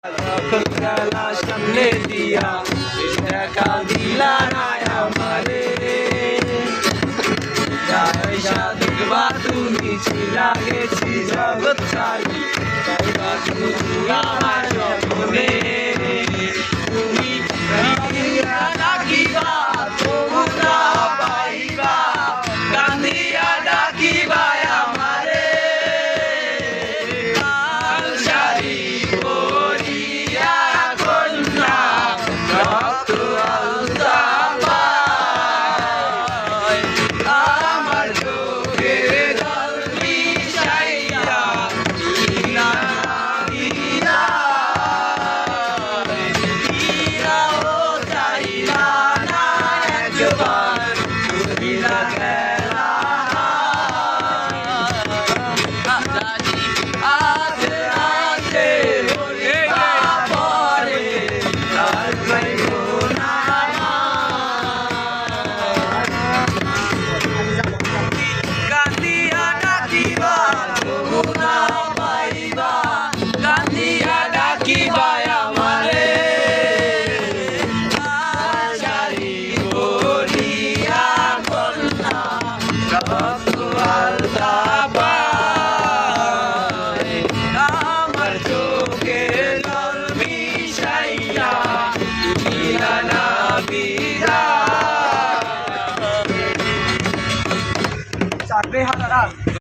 যখন গেলা সামনে দিয়া দেখা দিলা না আমারে যাইসা দেখবা তুমি ছিলা গেছি জগৎ ছাড়ি তুমি আমার